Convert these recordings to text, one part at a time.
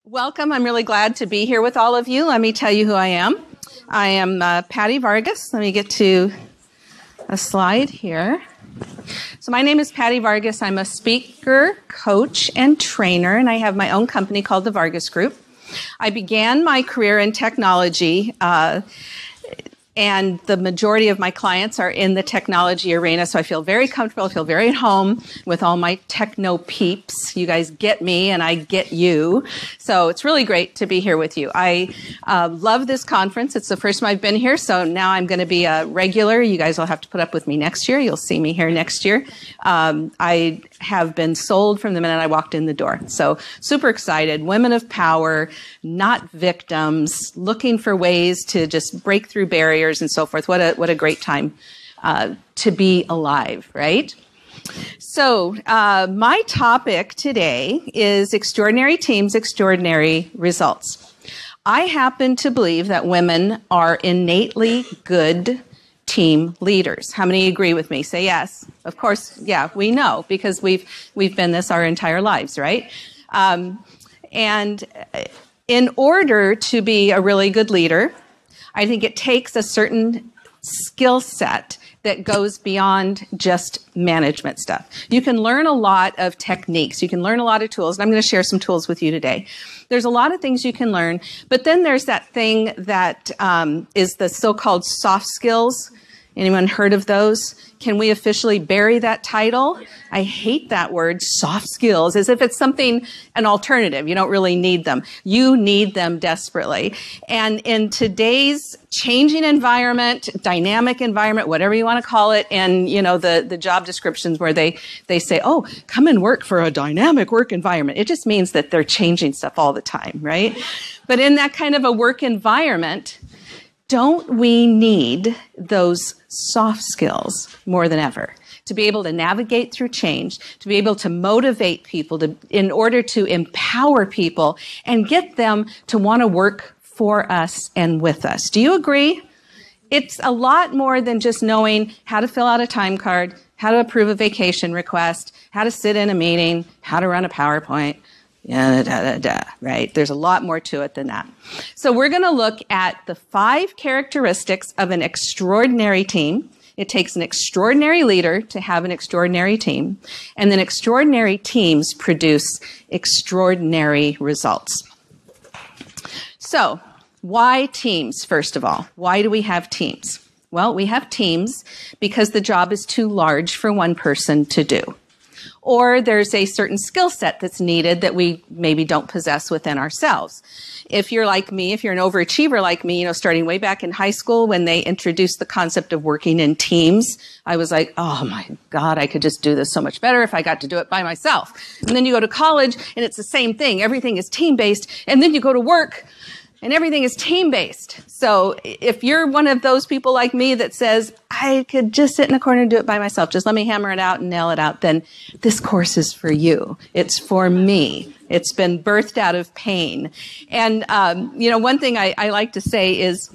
Welcome. I'm really glad to be here with all of you. Let me tell you who I am. I am Patty Vargas. Let me get to a slide here. So my name is Patty Vargas. I'm a speaker, coach, and trainer, and I have my own company called the Vargas Group. I began my career in technology, and the majority of my clients are in the technology arena, so I feel very comfortable, I feel very at home with all my techno peeps. You guys get me, and I get you. So it's really great to be here with you. I love this conference. It's the first time I've been here, so now I'm going to be a regular. You guys will have to put up with me next year. You'll see me here next year. I have been sold from the minute I walked in the door. So super excited. Women of power, not victims, looking for ways to just break through barriers and so forth. What a great time to be alive, right? So my topic today is extraordinary teams, extraordinary results. I happen to believe that women are innately good team leaders. How many agree with me? Say yes. Of course, yeah, we know because we've been this our entire lives, right? And in order to be a really good leader, I think it takes a certain skill set that goes beyond just management stuff. You can learn a lot of techniques. You can learn a lot of tools, and I'm going to share some tools with you today. There's a lot of things you can learn, but then there's that thing that is the so-called soft skills. Anyone heard of those? Can we officially bury that title? I hate that word, soft skills, as if it's something, an alternative. You don't really need them. You need them desperately. And in today's changing environment, dynamic environment, whatever you want to call it, and you know the job descriptions where they say, oh, come and work for a dynamic work environment. It just means that they're changing stuff all the time, right? But in that kind of a work environment, don't we need those soft skills more than ever to be able to navigate through change, to be able to motivate people in order to empower people and get them to want to work for us and with us? Do you agree? It's a lot more than just knowing how to fill out a time card, how to approve a vacation request, how to sit in a meeting, how to run a PowerPoint. Right? There's a lot more to it than that. So we're going to look at the 5 characteristics of an extraordinary team. It takes an extraordinary leader to have an extraordinary team, and then extraordinary teams produce extraordinary results. So why teams, first of all? Why do we have teams? Well, we have teams because the job is too large for one person to do. Or there's a certain skill set that's needed that we maybe don't possess within ourselves. If you're like me, if you're an overachiever like me, you know, starting way back in high school when they introduced the concept of working in teams, I was like, oh my God, I could just do this so much better if I got to do it by myself. And then you go to college and it's the same thing. Everything is team-based. And then you go to work and everything is team-based. So if you're one of those people like me that says, I could just sit in a corner and do it by myself, just let me hammer it out and nail it out, then this course is for you. It's for me. It's been birthed out of pain. And, you know, one thing I like to say is,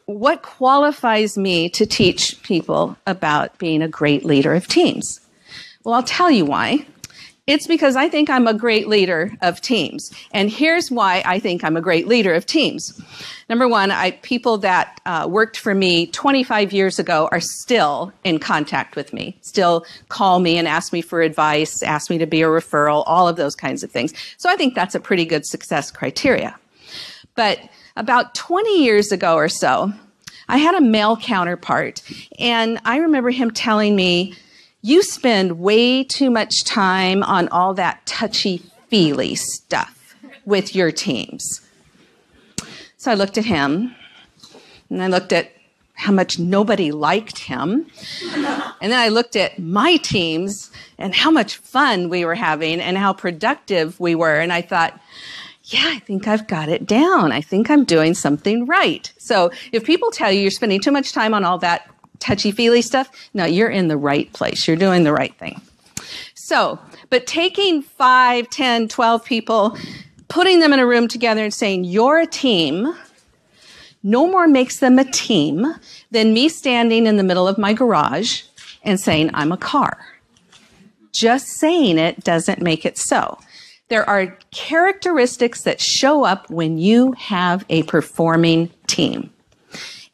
what qualifies me to teach people about being a great leader of teams? Well, I'll tell you why. It's because I think I'm a great leader of teams. And here's why I think I'm a great leader of teams. Number one, people that worked for me 25 years ago are still in contact with me, still call me and ask me for advice, ask me to be a referral, all of those kinds of things. So I think that's a pretty good success criteria. But about 20 years ago or so, I had a male counterpart, and I remember him telling me, you spend way too much time on all that touchy-feely stuff with your teams. So I looked at him, and I looked at how much nobody liked him. And then I looked at my teams and how much fun we were having and how productive we were. And I thought, yeah, I think I've got it down. I think I'm doing something right. So if people tell you you're spending too much time on all that touchy-feely stuff, no, you're in the right place. You're doing the right thing. So, but taking 5, 10, 12 people, putting them in a room together and saying, you're a team, no more makes them a team than me standing in the middle of my garage and saying, I'm a car. Just saying it doesn't make it so. There are characteristics that show up when you have a performing team.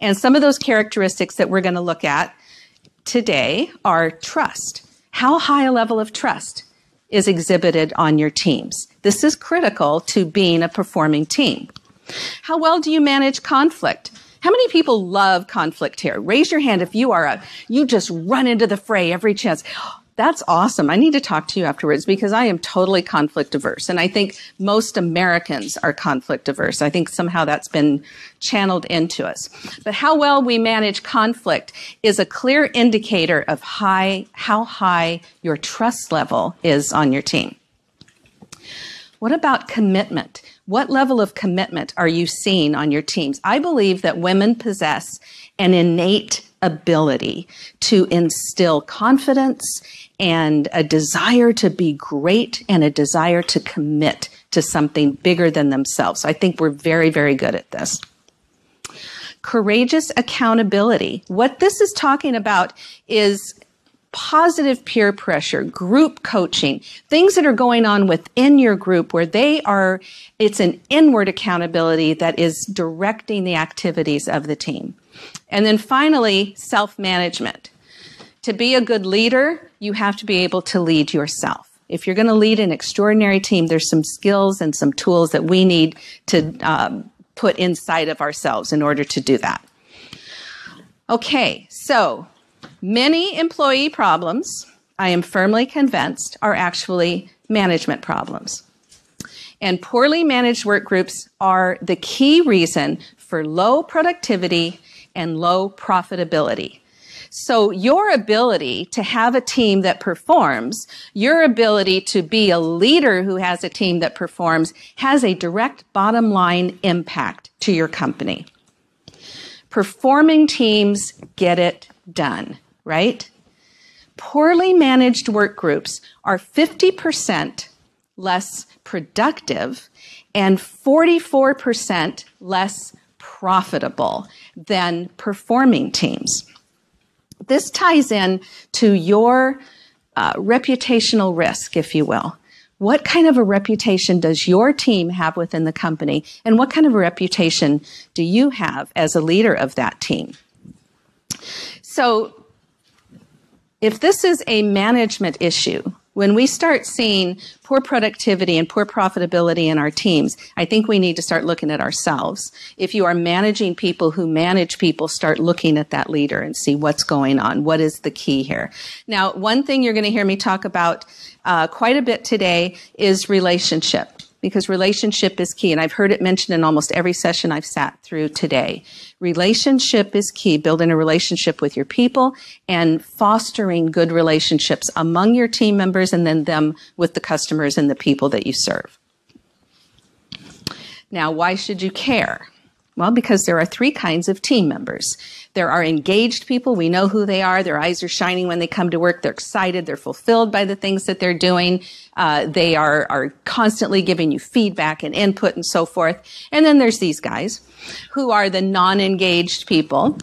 And some of those characteristics that we're going to look at today are trust. How high a level of trust is exhibited on your teams? This is critical to being a performing team. How well do you manage conflict? How many people love conflict here? Raise your hand if you just run into the fray every chance. That's awesome. I need to talk to you afterwards because I am totally conflict averse. And I think most Americans are conflict averse. I think somehow that's been channeled into us. But how well we manage conflict is a clear indicator of how high your trust level is on your team. What about commitment? What level of commitment are you seeing on your teams? I believe that women possess an innate ability to instill confidence and a desire to be great and a desire to commit to something bigger than themselves. I think we're very, very good at this. Courageous accountability. What this is talking about is positive peer pressure, group coaching, things that are going on within your group where it's an inward accountability that is directing the activities of the team. And then finally, self-management. To be a good leader, you have to be able to lead yourself. If you're going to lead an extraordinary team, there's some skills and some tools that we need to put inside of ourselves in order to do that. Okay, so many employee problems, I am firmly convinced, are actually management problems. And poorly managed work groups are the key reason for low productivity and low profitability. So your ability to have a team that performs, your ability to be a leader who has a team that performs, has a direct bottom line impact to your company. Performing teams get it done, right? Poorly managed work groups are 50% less productive and 44% less profitable than performing teams. This ties in to your reputational risk, if you will. What kind of a reputation does your team have within the company, and what kind of a reputation do you have as a leader of that team? So, if this is a management issue, when we start seeing poor productivity and poor profitability in our teams, I think we need to start looking at ourselves. If you are managing people who manage people, start looking at that leader and see what's going on. What is the key here? Now, one thing you're going to hear me talk about quite a bit today is relationship, because relationship is key. And I've heard it mentioned in almost every session I've sat through today. Relationship is key, building a relationship with your people and fostering good relationships among your team members and then them with the customers and the people that you serve. Now, why should you care? Well, because there are three kinds of team members. There are engaged people. We know who they are. Their eyes are shining when they come to work. They're excited. They're fulfilled by the things that they're doing. They are constantly giving you feedback and input and so forth. And then there's these guys who are the non-engaged people.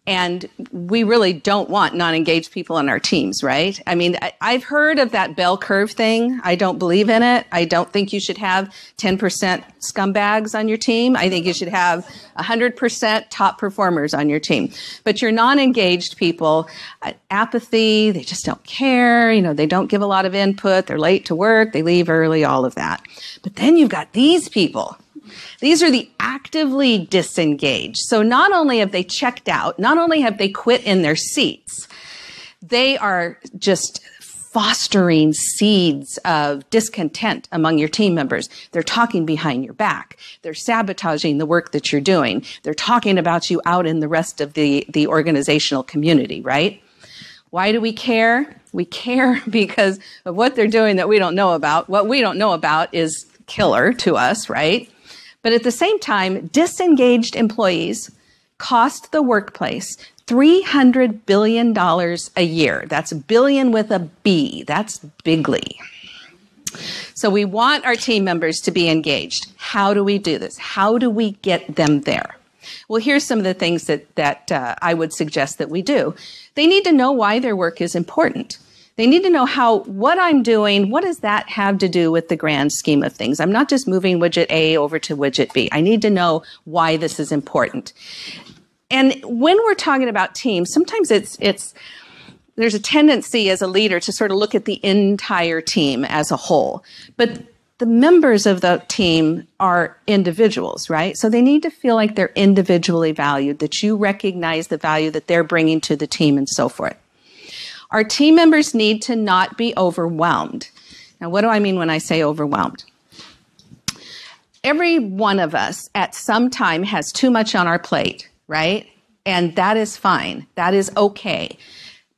And we really don't want non-engaged people on our teams, right? I mean, I've heard of that bell curve thing. I don't believe in it. I don't think you should have 10% scumbags on your team. I think you should have 100% top performers on your team. But your non-engaged people, apathy, they just don't care. You know, they don't give a lot of input. They're late to work. They leave early, all of that. But then you've got these people. These are the actively disengaged. So not only have they checked out, not only have they quit in their seats, they are just fostering seeds of discontent among your team members. They're talking behind your back. They're sabotaging the work that you're doing. They're talking about you out in the rest of the organizational community, right? Why do we care? We care because of what they're doing that we don't know about. What we don't know about is killer to us, right? But at the same time, disengaged employees cost the workplace $300 billion a year. That's billion with a B. That's bigly. So we want our team members to be engaged. How do we do this? How do we get them there? Well, here's some of the things that I would suggest that we do. They need to know why their work is important. They need to know what I'm doing, what does that have to do with the grand scheme of things? I'm not just moving widget A over to widget B. I need to know why this is important. And when we're talking about teams, sometimes there's a tendency as a leader to sort of look at the entire team as a whole. But the members of the team are individuals, right? So they need to feel like they're individually valued, that you recognize the value that they're bringing to the team and so forth. Our team members need to not be overwhelmed. Now, what do I mean when I say overwhelmed? Every one of us at some time has too much on our plate, right? And that is fine. That is okay.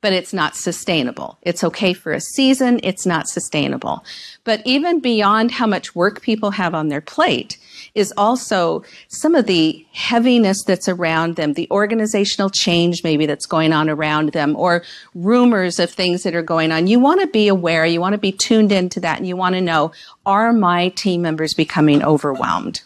But it's not sustainable. It's okay for a season. It's not sustainable. But even beyond how much work people have on their plate is also some of the heaviness that's around them, the organizational change maybe that's going on around them, or rumors of things that are going on. You want to be aware. You want to be tuned into that, and you want to know, are my team members becoming overwhelmed?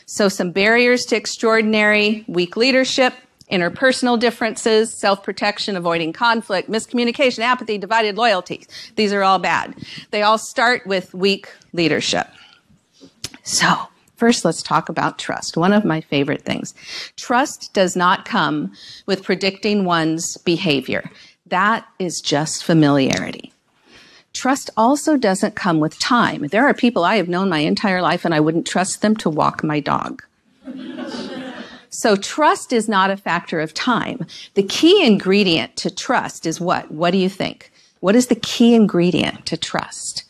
So some barriers to extraordinary: weak leadership, interpersonal differences, self-protection, avoiding conflict, miscommunication, apathy, divided loyalties. These are all bad. They all start with weak leadership. So first, let's talk about trust, one of my favorite things. Trust does not come with predicting one's behavior. That is just familiarity. Trust also doesn't come with time. There are people I have known my entire life, and I wouldn't trust them to walk my dog. So trust is not a factor of time. The key ingredient to trust is what? What do you think? What is the key ingredient to trust?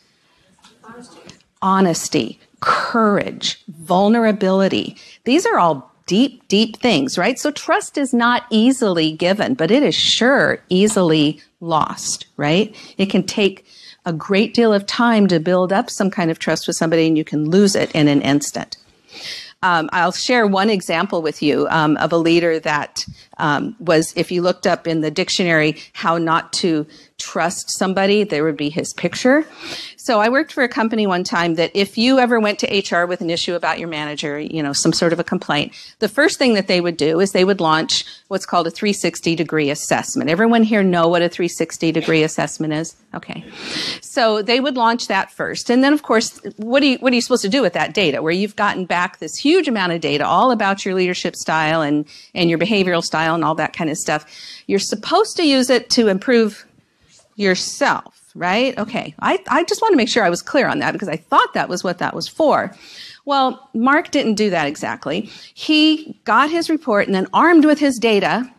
Honesty, courage, vulnerability. These are all deep, deep things, right? So trust is not easily given, but it is sure easily lost, right? It can take a great deal of time to build up some kind of trust with somebody, and you can lose it in an instant. I'll share one example with you of a leader that was, if you looked up in the dictionary, how not to trust somebody, there would be his picture. So I worked for a company one time that if you ever went to HR with an issue about your manager, you know, some sort of a complaint, the first thing that they would do is they would launch what's called a 360-degree assessment. Everyone here know what a 360-degree assessment is? Okay. So they would launch that first. And then, of course, what are you supposed to do with that data, where you've gotten back this huge amount of data all about your leadership style and your behavioral style and all that kind of stuff? You're supposed to use it to improve yourself, right? Okay. I just want to make sure I was clear on that, because I thought that was what that was for. Well, Mark didn't do that exactly. He got his report, and then, armed with his data,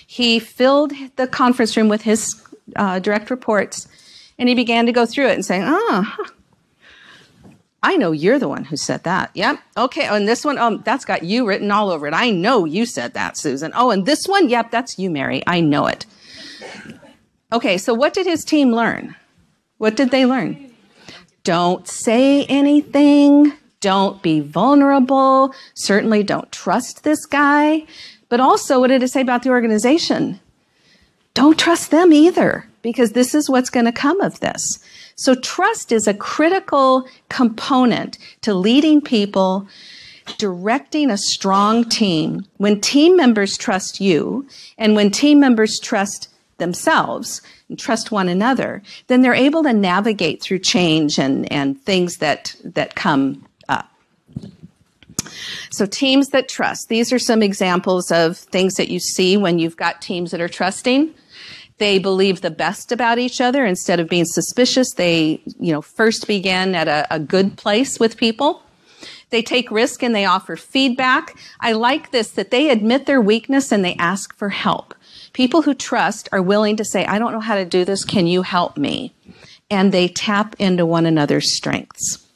he filled the conference room with his direct reports, and he began to go through it and saying, I know you're the one who said that. Yep. Okay. Oh, and this one, that's got you written all over it. I know you said that, Susan. Oh, and this one, yep, that's you, Mary. I know it. Okay, so what did his team learn? What did they learn? Don't say anything. Don't be vulnerable. Certainly don't trust this guy. But also, what did it say about the organization? Don't trust them either, because this is what's going to come of this. So trust is a critical component to leading people, directing a strong team. When team members trust you, and when team members trust themselves and trust one another, then they're able to navigate through change and things that come up. So teams that trust. These are some examples of things that you see when you've got teams that are trusting. They believe the best about each other instead of being suspicious. They, first begin at a good place with people. They take risk and they offer feedback. I like this, that they admit their weakness and they ask for help. People who trust are willing to say, I don't know how to do this. Can you help me? And they tap into one another's strengths.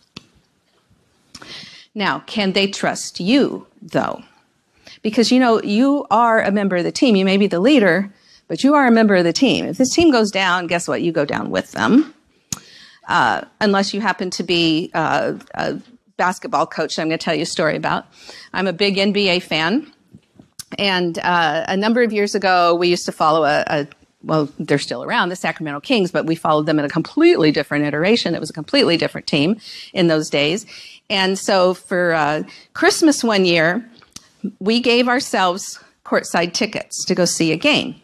Now, can they trust you, though? Because, you are a member of the team. You may be the leader, but you are a member of the team. If this team goes down, guess what? You go down with them. Unless you happen to be a basketball coach, I'm going to tell you a story about. I'm a big NBA fan. And a number of years ago, we used to follow well, they're still around, the Sacramento Kings, but we followed them in a completely different iteration. It was a completely different team in those days. And so for Christmas one year, we gave ourselves courtside tickets to go see a game.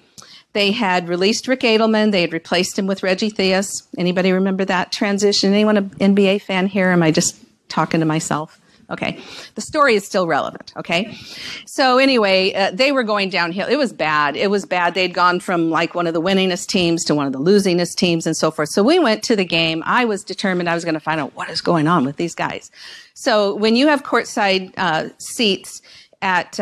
They had released Rick Edelman. They had replaced him with Reggie Theus. Anybody remember that transition? Anyone an NBA fan here? Am I just talking to myself? Okay. The story is still relevant. Okay. So anyway, they were going downhill. It was bad. It was bad. They'd gone from like one of the winningest teams to one of the losingest teams and so forth. So we went to the game. I was determined I was going to find out what is going on with these guys. So when you have courtside seats at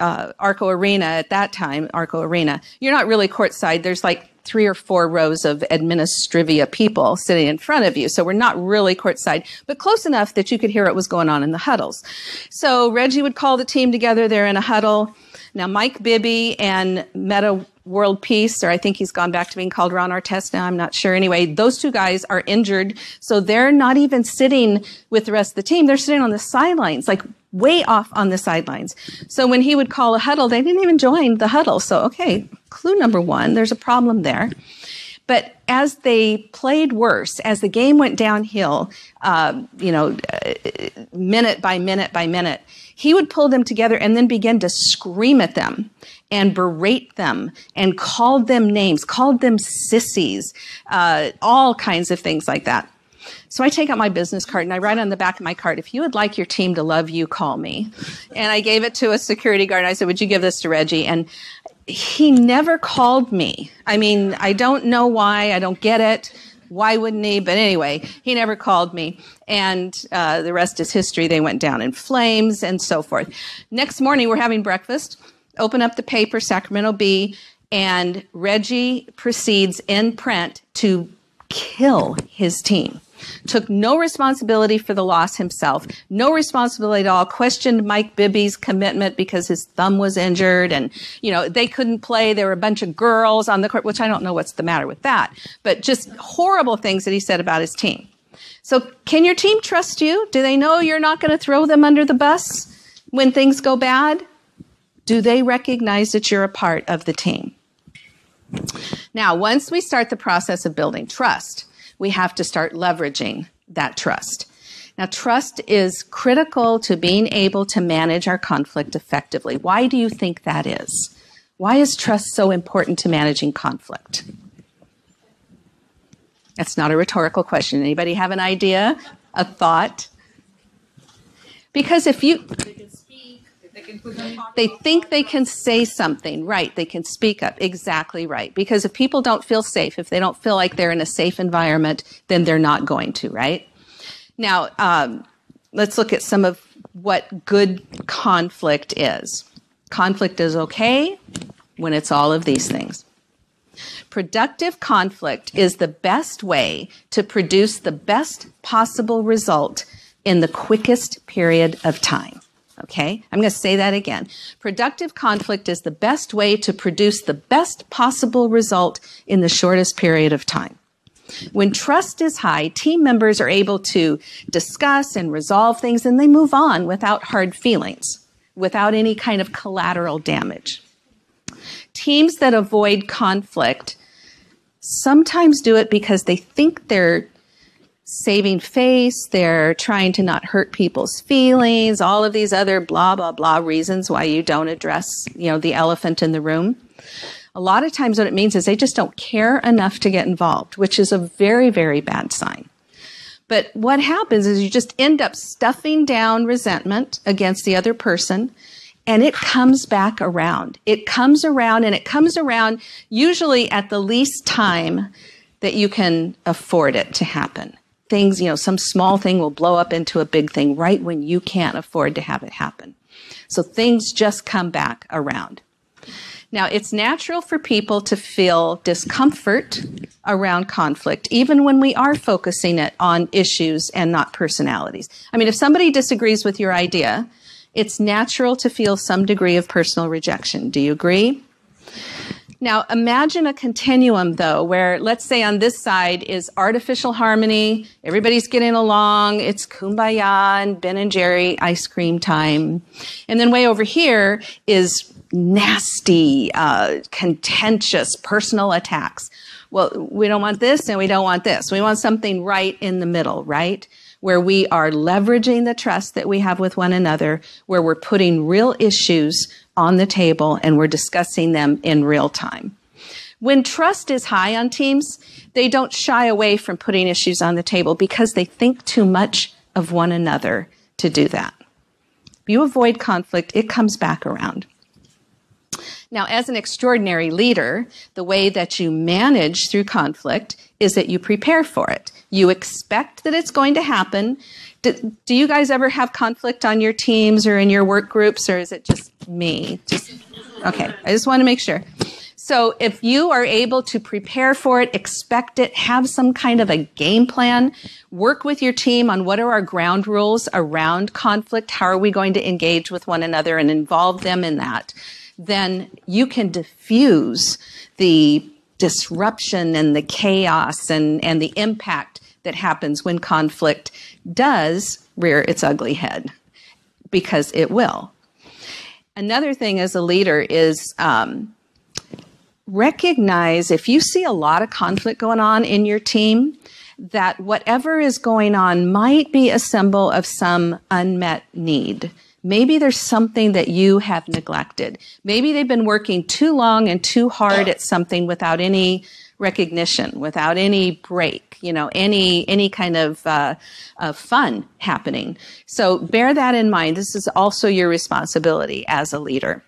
Arco Arena at that time, Arco Arena, you're not really courtside. There's like 3 or 4 rows of administrivia people sitting in front of you. So we're not really courtside, but close enough that you could hear what was going on in the huddles. So Reggie would call the team together. They're in a huddle. Now, Mike Bibby and Meta World Peace, or I think he's gone back to being called Ron Artest now, I'm not sure. Anyway, those 2 guys are injured. So they're not even sitting with the rest of the team. They're sitting on the sidelines, like way off on the sidelines. So when he would call a huddle, they didn't even join the huddle. So, okay, clue number 1, there's a problem there. But as they played worse, as the game went downhill, minute by minute by minute, he would pull them together and then begin to scream at them and berate them and called them names, called them sissies, all kinds of things like that. So I take out my business card and I write on the back of my card, if you would like your team to love you, call me. And I gave it to a security guard and I said, would you give this to Reggie? And he never called me. I mean, I don't know why. I don't get it. Why wouldn't he? But anyway, he never called me. And the rest is history. They went down in flames and so forth. Next morning, we're having breakfast. Open up the paper, Sacramento Bee, and Reggie proceeds in print to kill his team. Took no responsibility for the loss himself, no responsibility at all, questioned Mike Bibby's commitment because his thumb was injured and, they couldn't play. There were a bunch of girls on the court, which I don't know what's the matter with that, but just horrible things that he said about his team. So can your team trust you? Do they know you're not going to throw them under the bus when things go bad? Do they recognize that you're a part of the team? Now, once we start the process of building trust, we have to start leveraging that trust. Now, trust is critical to being able to manage our conflict effectively. Why do you think that is? Why is trust so important to managing conflict? That's not a rhetorical question. Anybody have an idea, a thought? Because if you... They think they can say something, right? They can speak up, exactly right. Because if people don't feel safe, if they don't feel like they're in a safe environment, then they're not going to, right? Now, let's look at some of what good conflict is. Conflict is okay when it's all of these things. Productive conflict is the best way to produce the best possible result in the quickest period of time. Okay, I'm going to say that again. Productive conflict is the best way to produce the best possible result in the shortest period of time. When trust is high, team members are able to discuss and resolve things, and they move on without hard feelings, without any kind of collateral damage. Teams that avoid conflict sometimes do it because they think they're saving face, they're trying to not hurt people's feelings, all of these other blah, blah, blah reasons why you don't address, the elephant in the room. A lot of times what it means is they just don't care enough to get involved, which is a very, very bad sign. But what happens is you just end up stuffing down resentment against the other person, and it comes back around. It comes around, and it comes around usually at the least time that you can afford it to happen. Things, some small thing will blow up into a big thing right when you can't afford to have it happen. So things just come back around. Now, it's natural for people to feel discomfort around conflict, even when we are focusing it on issues and not personalities. I mean, if somebody disagrees with your idea, it's natural to feel some degree of personal rejection. Do you agree? Now, imagine a continuum, though, where let's say on this side is artificial harmony, everybody's getting along, it's kumbaya and Ben and Jerry ice cream time. And then way over here is nasty, contentious personal attacks. Well, we don't want this and we don't want this. We want something right in the middle, right? Where we are leveraging the trust that we have with one another, where we're putting real issues on the table and we're discussing them in real time. When trust is high on teams, they don't shy away from putting issues on the table because they think too much of one another to do that. If you avoid conflict, it comes back around. Now, as an extraordinary leader, the way that you manage through conflict is that you prepare for it. You expect that it's going to happen. Do you guys ever have conflict on your teams or in your work groups, or is it just me? Okay, I just want to make sure. So if you are able to prepare for it, expect it, have some kind of a game plan, work with your team on what are our ground rules around conflict, how are we going to engage with one another and involve them in that, then you can diffuse the disruption and the chaos and the impact that happens when conflict does rear its ugly head, because it will. Another thing as a leader is recognize if you see a lot of conflict going on in your team, that whatever is going on might be a symbol of some unmet need. Maybe there's something that you have neglected. Maybe they've been working too long and too hard at something without any recognition, without any break, any kind of fun happening. So bear that in mind. This is also your responsibility as a leader.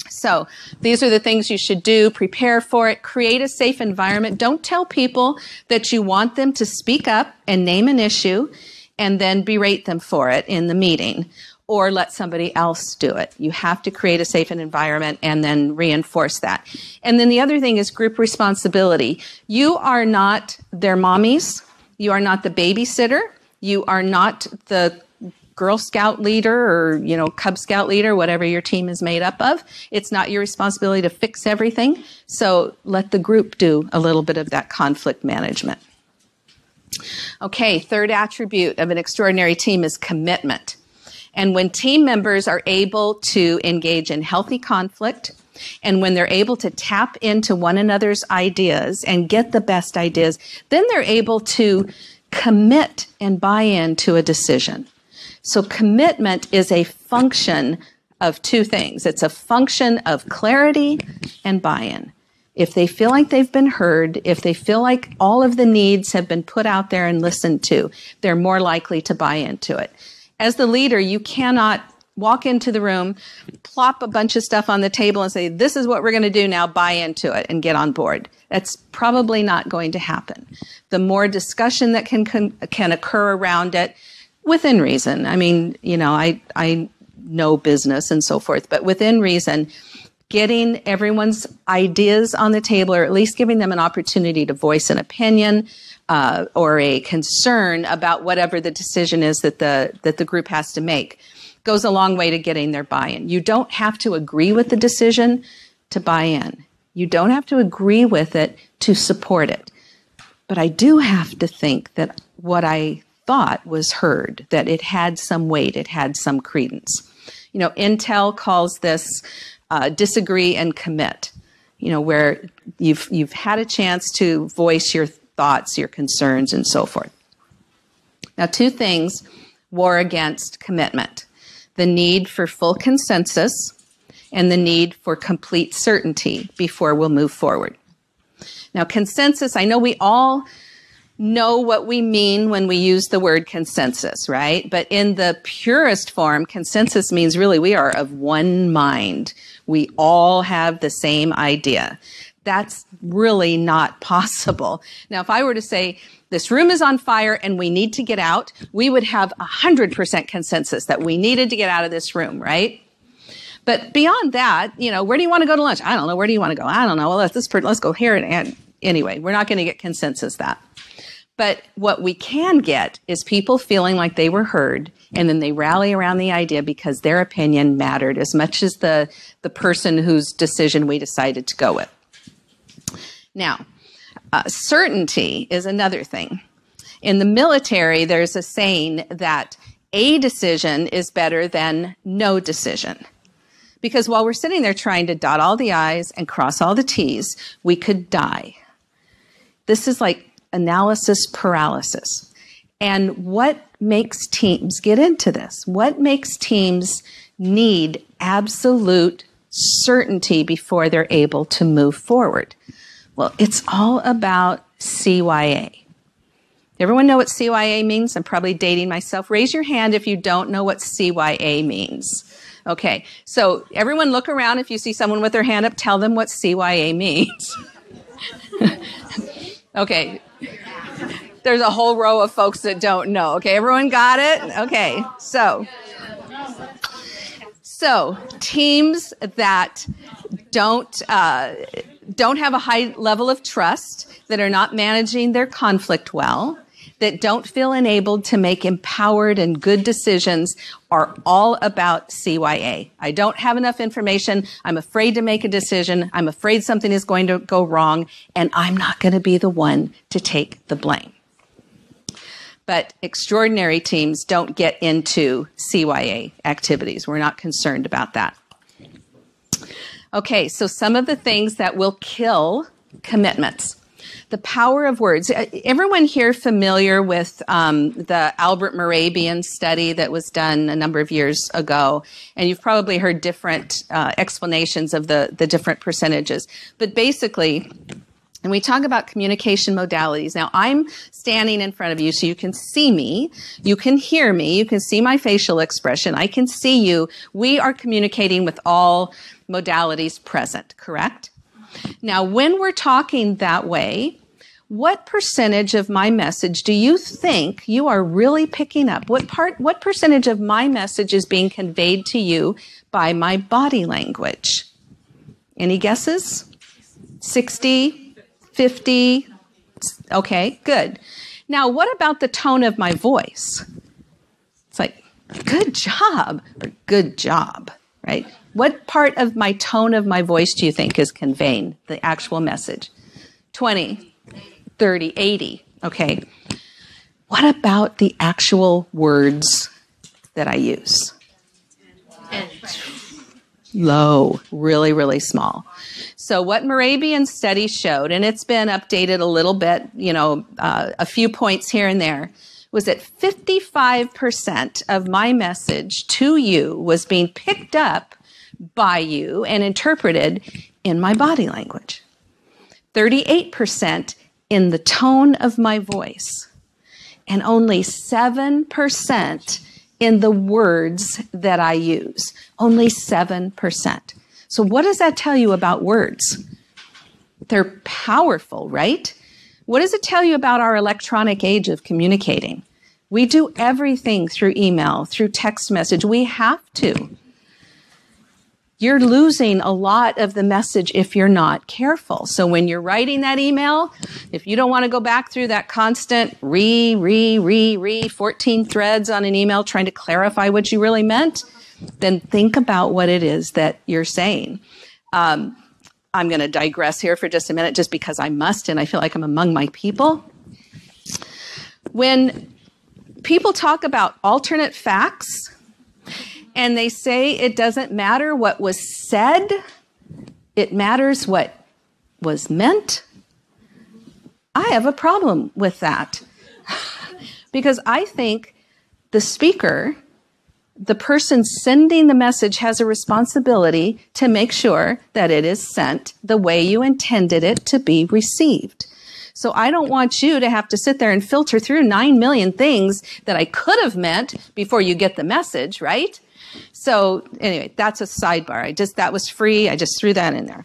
So these are the things you should do. Prepare for it. Create a safe environment. Don't tell people that you want them to speak up and name an issue and then berate them for it in the meeting, or let somebody else do it. You have to create a safe environment and then reinforce that. And then the other thing is group responsibility. You are not their mommies. You are not the babysitter. You are not the Girl Scout leader or, Cub Scout leader, whatever your team is made up of. It's not your responsibility to fix everything. So let the group do a little bit of that conflict management. Okay, third attribute of an extraordinary team is commitment. And when team members are able to engage in healthy conflict, and when they're able to tap into one another's ideas and get the best ideas, then they're able to commit and buy into a decision. So commitment is a function of two things. It's a function of clarity and buy-in. If they feel like they've been heard, if they feel like all of the needs have been put out there and listened to, they're more likely to buy into it. As the leader, you cannot walk into the room, plop a bunch of stuff on the table and say, this is what we're going to do now, buy into it and get on board. That's probably not going to happen. The more discussion that can occur around it, within reason. I mean, I know business and so forth, but within reason, getting everyone's ideas on the table, or at least giving them an opportunity to voice an opinion or a concern about whatever the decision is that the group has to make, goes a long way to getting their buy-in. You don't have to agree with the decision to buy in. You don't have to agree with it to support it. But I do have to think that what I thought was heard, that it had some weight, it had some credence. Intel calls this disagree and commit, where you've had a chance to voice your thoughts, your concerns, and so forth. Now, two things war against commitment: the need for full consensus and the need for complete certainty before we'll move forward. Now, consensus, I know we all know what we mean when we use the word consensus, right? But in the purest form, consensus means really we are of one mind. We all have the same idea. That's really not possible. Now, if I were to say, this room is on fire and we need to get out, we would have 100% consensus that we needed to get out of this room, right? But beyond that, where do you want to go to lunch? I don't know. Where do you want to go? I don't know. Well, let's go here. And anyway, we're not going to get consensus that. But what we can get is people feeling like they were heard, and then they rally around the idea because their opinion mattered as much as the person whose decision we decided to go with. Now, certainty is another thing. In the military, there's a saying that a decision is better than no decision. Because while we're sitting there trying to dot all the I's and cross all the T's, we could die. This is like analysis paralysis. And what makes teams get into this? What makes teams need absolute certainty before they're able to move forward. Well, it's all about CYA. Everyone know what CYA means? I'm probably dating myself. Raise your hand if you don't know what CYA means. Okay, so everyone look around. If you see someone with their hand up, tell them what CYA means. Okay, there's a whole row of folks that don't know. Okay, everyone got it? Okay, so teams that don't have a high level of trust, that are not managing their conflict well, that don't feel enabled to make empowered and good decisions are all about CYA. I don't have enough information. I'm afraid to make a decision. I'm afraid something is going to go wrong, and I'm not going to be the one to take the blame. But extraordinary teams don't get into CYA activities. We're not concerned about that. Okay, so some of the things that will kill commitments. The power of words. Everyone here familiar with the Albert Morabian study that was done a number of years ago? And you've probably heard different explanations of the different percentages. But basically, and we talk about communication modalities. Now, I'm standing in front of you so you can see me, you can hear me, you can see my facial expression, I can see you. We are communicating with all modalities present, correct? Now, when we're talking that way, what percentage of my message do you think you are really picking up? What percentage of my message is being conveyed to you by my body language? Any guesses? 60, 50? Okay, good. Now, what about the tone of my voice? It's like, good job, or good job, right? What part of my tone of my voice do you think is conveying the actual message? 20, 30, 80. Okay. What about the actual words that I use? Low, really, really small. So what Morabian's study showed, and it's been updated a little bit, a few points here and there, was that 55% of my message to you was being picked up by you and interpreted in my body language. 38% in the tone of my voice, and only 7% in the words that I use. Only 7%. So what does that tell you about words? They're powerful, right? What does it tell you about our electronic age of communicating? We do everything through email, through text message. We have to. You're losing a lot of the message if you're not careful. So when you're writing that email, if you don't want to go back through that constant 14 threads on an email trying to clarify what you really meant, then think about what it is that you're saying. I'm going to digress here for just a minute just because I must, and I feel like I'm among my people. When people talk about alternate facts, and they say it doesn't matter what was said, it matters what was meant. I have a problem with that because I think the speaker, the person sending the message, has a responsibility to make sure that it is sent the way you intended it to be received. So I don't want you to have to sit there and filter through 9 million things that I could have meant before you get the message, right? So anyway, that's a sidebar. That was free. I just threw that in there.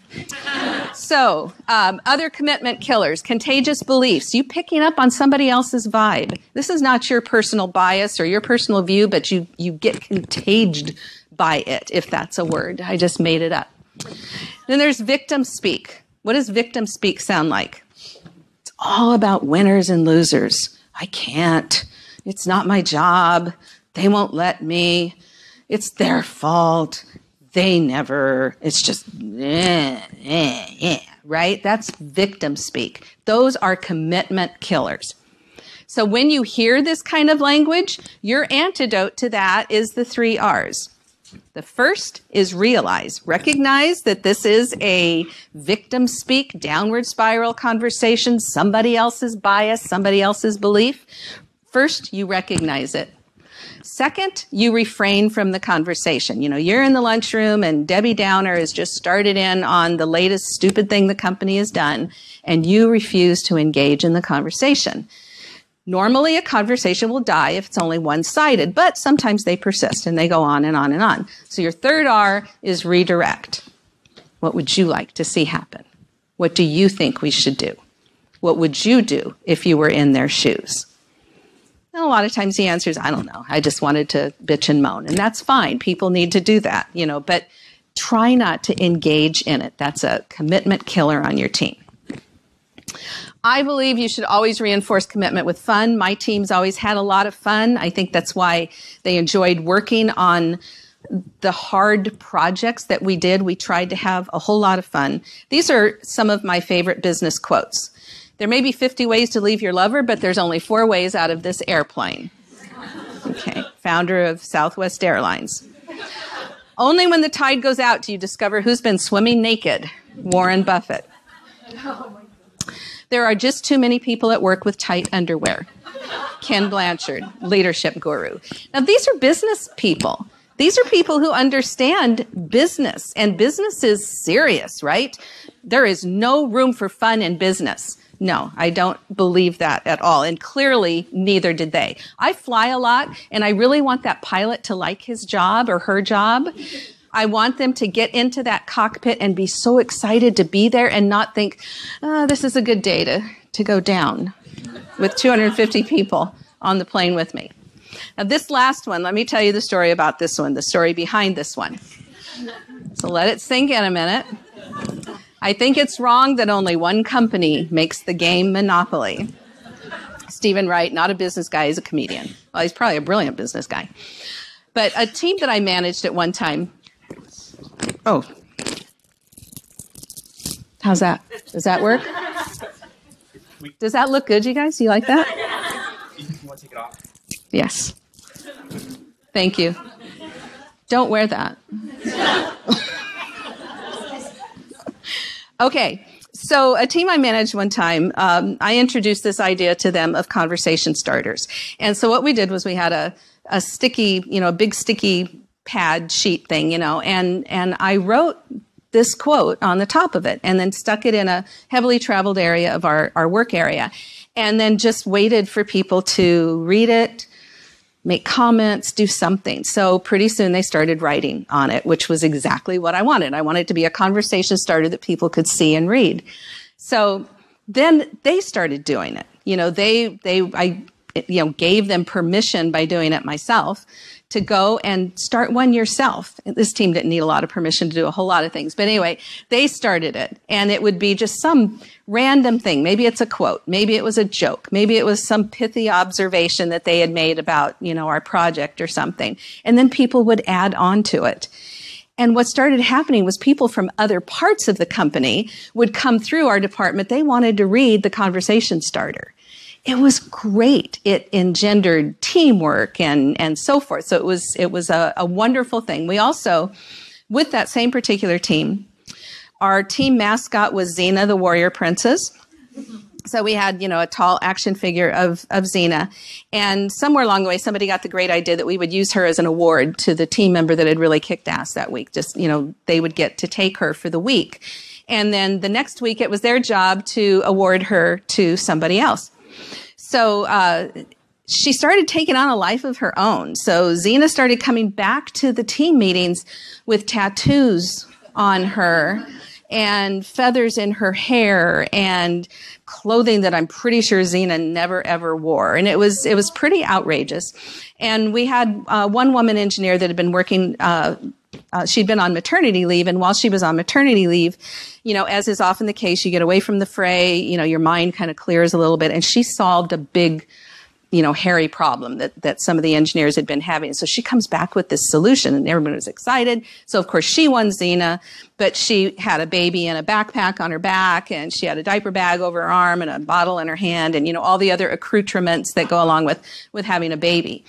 So other commitment killers, contagious beliefs, you picking up on somebody else's vibe. This is not your personal bias or your personal view, but you get contaged by it, if that's a word. I just made it up. Then there's victim speak. What does victim speak sound like? It's all about winners and losers. I can't. It's not my job. They won't let me. It's their fault. They never. It's just, right? That's victim speak. Those are commitment killers. So when you hear this kind of language, your antidote to that is the 3 R's. The first is realize. Recognize that this is a victim speak, downward spiral conversation, somebody else's bias, somebody else's belief. First, you recognize it. Second, you refrain from the conversation. You know, you're in the lunchroom and Debbie Downer has just started in on the latest stupid thing the company has done, and you refuse to engage in the conversation. Normally, a conversation will die if it's only one-sided, but sometimes they persist and they go on and on and on. So your third R is redirect. What would you like to see happen? What do you think we should do? What would you do if you were in their shoes? And a lot of times the answer is, I don't know. I just wanted to bitch and moan. And that's fine. People need to do that, you know, but try not to engage in it. That's a commitment killer on your team. I believe you should always reinforce commitment with fun. My team's always had a lot of fun. I think that's why they enjoyed working on the hard projects that we did. We tried to have a whole lot of fun. These are some of my favorite business quotes. There may be 50 ways to leave your lover, but there's only 4 ways out of this airplane. Okay, founder of Southwest Airlines. Only when the tide goes out do you discover who's been swimming naked. Warren Buffett. There are just too many people at work with tight underwear. Ken Blanchard, leadership guru. Now, these are business people. These are people who understand business, and business is serious, right? There is no room for fun in business. No, I don't believe that at all. And clearly, neither did they. I fly a lot, and I really want that pilot to like his job or her job. I want them to get into that cockpit and be so excited to be there and not think, oh, this is a good day to go down with 250 people on the plane with me. Now, this last one, let me tell you the story about this one, the story behind this one. So let it sink in a minute. I think it's wrong that only one company makes the game Monopoly. Stephen Wright, not a business guy, he's a comedian. Well, he's probably a brilliant business guy. But a team that I managed at one time, oh, how's that? Does that work? Does that look good, you guys? Do you like that? You want to take it off? Yes. Thank you. Don't wear that. Okay. So a team I managed one time, I introduced this idea to them of conversation starters. And so what we did was we had a sticky, a big sticky pad sheet thing, and I wrote this quote on the top of it and then stuck it in a heavily traveled area of our work area and then just waited for people to read it, make comments, do something. So pretty soon they started writing on it, which was exactly what I wanted. I wanted it to be a conversation starter that people could see and read. So then they started doing it. I gave them permission by doing it myself to go and start one yourself. This team didn't need a lot of permission to do a whole lot of things. But anyway, they started it. And it would be just some random thing. Maybe it's a quote. Maybe it was a joke. Maybe it was some pithy observation that they had made about, our project or something. And then people would add on to it. And what started happening was people from other parts of the company would come through our department. They wanted to read the conversation starter. It was great. It engendered teamwork and so forth. So it was a wonderful thing. We also, with that same particular team, our team mascot was Xena, the warrior princess. So we had, a tall action figure of Xena. And somewhere along the way, somebody got the great idea that we would use her as an award to the team member that had really kicked ass that week. Just, they would get to take her for the week. And then the next week, it was their job to award her to somebody else. So she started taking on a life of her own. So Xena started coming back to the team meetings with tattoos on her and feathers in her hair and clothing that I'm pretty sure Xena never, ever wore. And it was pretty outrageous. And we had one woman engineer that had been working she'd been on maternity leave, and while she was on maternity leave, as is often the case, you get away from the fray, your mind kind of clears a little bit, and she solved a big, hairy problem that some of the engineers had been having. So she comes back with this solution, and everyone was excited. So, of course, she won Xena, but she had a baby in a backpack on her back, and she had a diaper bag over her arm and a bottle in her hand, and, all the other accoutrements that go along with having a baby.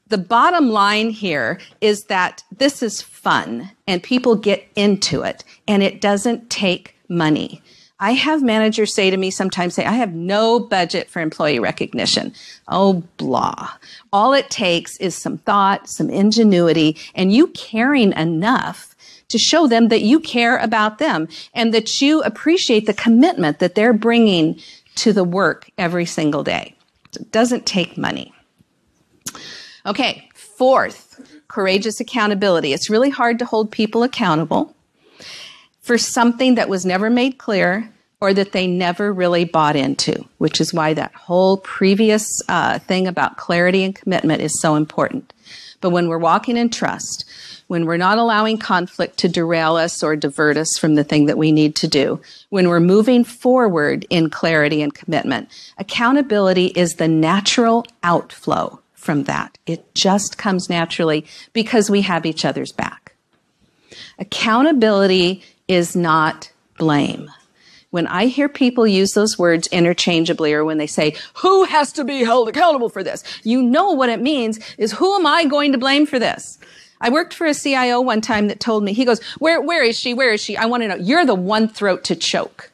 The bottom line here is that this is fun and people get into it and it doesn't take money. I have managers say to me sometimes, I have no budget for employee recognition. Oh, blah. All it takes is some thought, some ingenuity, and you caring enough to show them that you care about them and that you appreciate the commitment that they're bringing to the work every single day. It doesn't take money. Okay, fourth, courageous accountability. It's really hard to hold people accountable for something that was never made clear or that they never really bought into, which is why that whole previous thing about clarity and commitment is so important. But when we're walking in trust, when we're not allowing conflict to derail us or divert us from the thing that we need to do, when we're moving forward in clarity and commitment, accountability is the natural outflow from that. It just comes naturally because we have each other's back. Accountability is not blame. When I hear people use those words interchangeably, or when they say, who has to be held accountable for this? You know what it means is, who am I going to blame for this? I worked for a CIO one time that told me, he goes, where is she? Where is she? I want to know. You're the one throat to choke.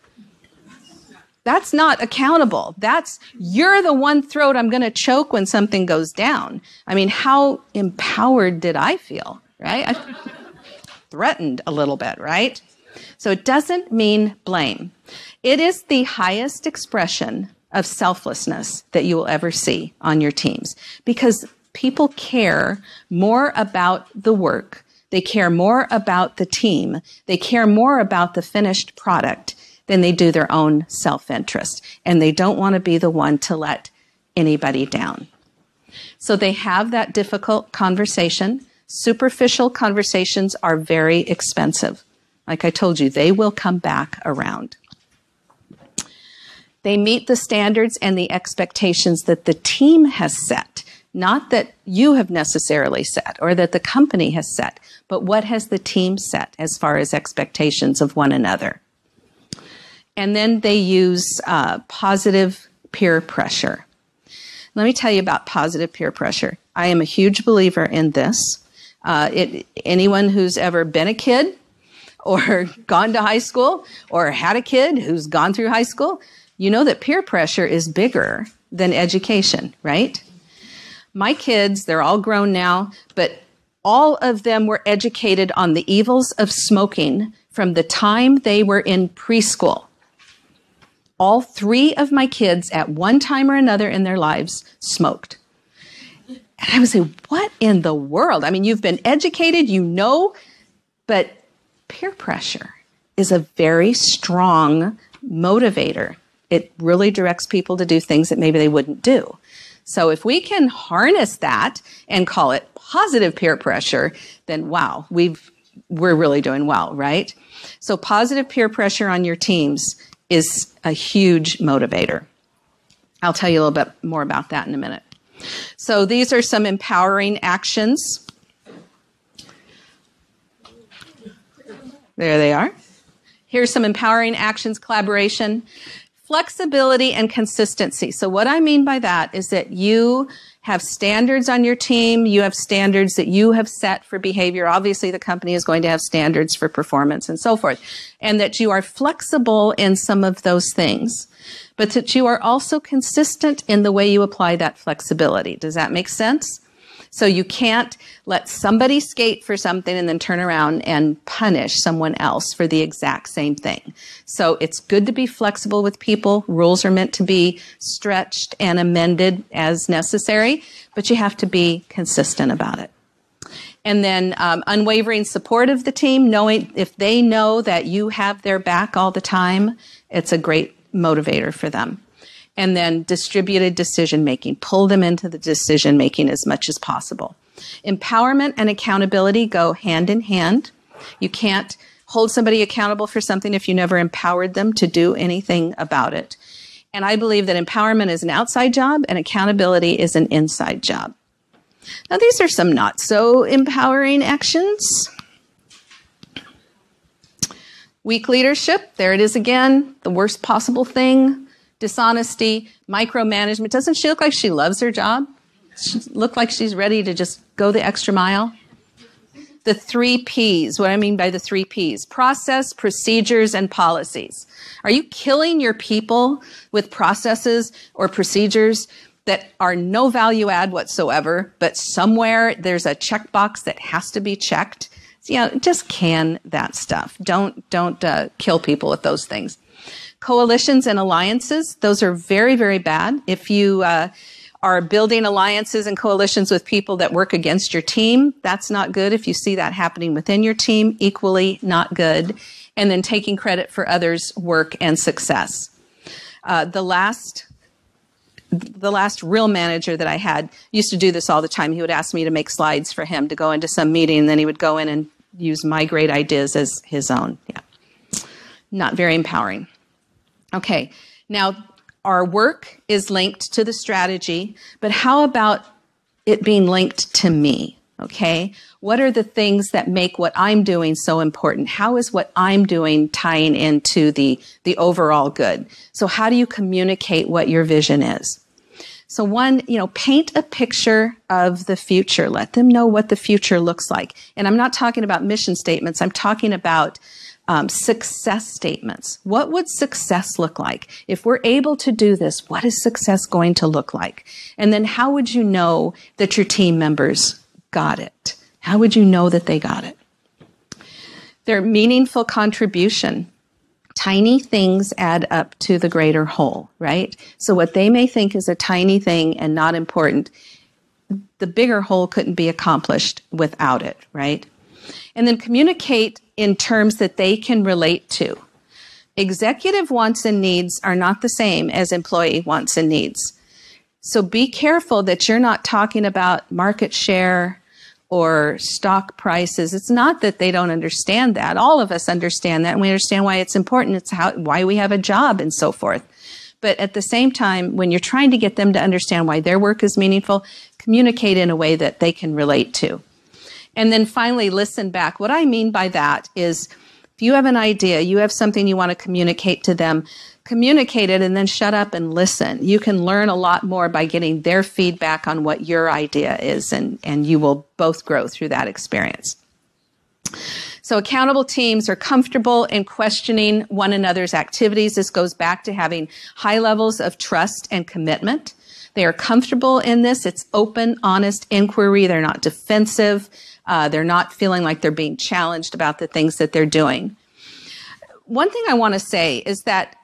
That's not accountable. You're the one throat I'm going to choke when something goes down. I mean, how empowered did I feel, right? I threatened a little bit, right? So it doesn't mean blame. It is the highest expression of selflessness that you will ever see on your teams, because people care more about the work. They care more about the team. They care more about the finished product than they do their own self-interest. And they don't want to be the one to let anybody down. So they have that difficult conversation. Superficial conversations are very expensive. Like I told you, they will come back around. They meet the standards and the expectations that the team has set, not that you have necessarily set or that the company has set, but what has the team set as far as expectations of one another. And then they use positive peer pressure. Let me tell you about positive peer pressure. I am a huge believer in this. Anyone who's ever been a kid or gone to high school or had a kid who's gone through high school, you know that peer pressure is bigger than education, right? My kids, they're all grown now, but all of them were educated on the evils of smoking from the time they were in preschool. All three of my kids at one time or another in their lives smoked. And I would say, what in the world? I mean, you've been educated, you know, but peer pressure is a very strong motivator. It really directs people to do things that maybe they wouldn't do. So if we can harness that and call it positive peer pressure, then wow, we're really doing well, right? So positive peer pressure on your teams is a huge motivator. I'll tell you a little bit more about that in a minute. So these are some empowering actions. There they are. Here's some empowering actions: collaboration, flexibility, and consistency. So what I mean by that is that you have standards on your team. You have standards that you have set for behavior. Obviously, the company is going to have standards for performance and so forth. And that you are flexible in some of those things, but that you are also consistent in the way you apply that flexibility. Does that make sense? So you can't let somebody skate for something and then turn around and punish someone else for the exact same thing. So it's good to be flexible with people. Rules are meant to be stretched and amended as necessary, but you have to be consistent about it. And then unwavering support of the team, knowing if they know that you have their back all the time, it's a great motivator for them. And then distributed decision-making. Pull them into the decision-making as much as possible. Empowerment and accountability go hand in hand. You can't hold somebody accountable for something if you never empowered them to do anything about it. And I believe that empowerment is an outside job and accountability is an inside job. Now, these are some not so empowering actions. Weak leadership, there it is again, the worst possible thing. Dishonesty, micromanagement. Doesn't she look like she loves her job? She look like she's ready to just go the extra mile? the 3 Ps. What I mean by the 3 Ps: process, procedures, and policies. Are you killing your people with processes or procedures that are no value add whatsoever, but somewhere there's a checkbox that has to be checked? So, just can that stuff. Don't kill people with those things. Coalitions and alliances, those are very, very bad. If you are building alliances and coalitions with people that work against your team, that's not good. If you see that happening within your team, equally not good. And then taking credit for others' work and success. The last real manager that I had used to do this all the time. He would ask me to make slides for him to go into some meeting, and then he would go in and use my great ideas as his own. Yeah, not very empowering. Okay, now our work is linked to the strategy, but how about it being linked to me? Okay, what are the things that make what I'm doing so important? How is what I'm doing tying into the overall good? So how do you communicate what your vision is? So one, paint a picture of the future. Let them know what the future looks like. And I'm not talking about mission statements. I'm talking about success statements. What would success look like? If we're able to do this, what is success going to look like? And then how would you know that your team members got it? How would you know that they got it? Their meaningful contribution. Tiny things add up to the greater whole, right? So what they may think is a tiny thing and not important, the bigger whole couldn't be accomplished without it, right? And then communicate in terms that they can relate to. Executive wants and needs are not the same as employee wants and needs. So be careful that you're not talking about market share or stock prices. It's not that they don't understand that. All of us understand that, and we understand why it's important. It's why we have a job and so forth. But at the same time, when you're trying to get them to understand why their work is meaningful, communicate in a way that they can relate to. And then finally, listen back. What I mean by that is if you have an idea, you have something you want to communicate to them, communicate it and then shut up and listen. You can learn a lot more by getting their feedback on what your idea is, and you will both grow through that experience. So accountable teams are comfortable in questioning one another's activities. This goes back to having high levels of trust and commitment. They are comfortable in this. It's open, honest inquiry. They're not defensive. They're not feeling like they're being challenged about the things that they're doing. One thing I want to say is that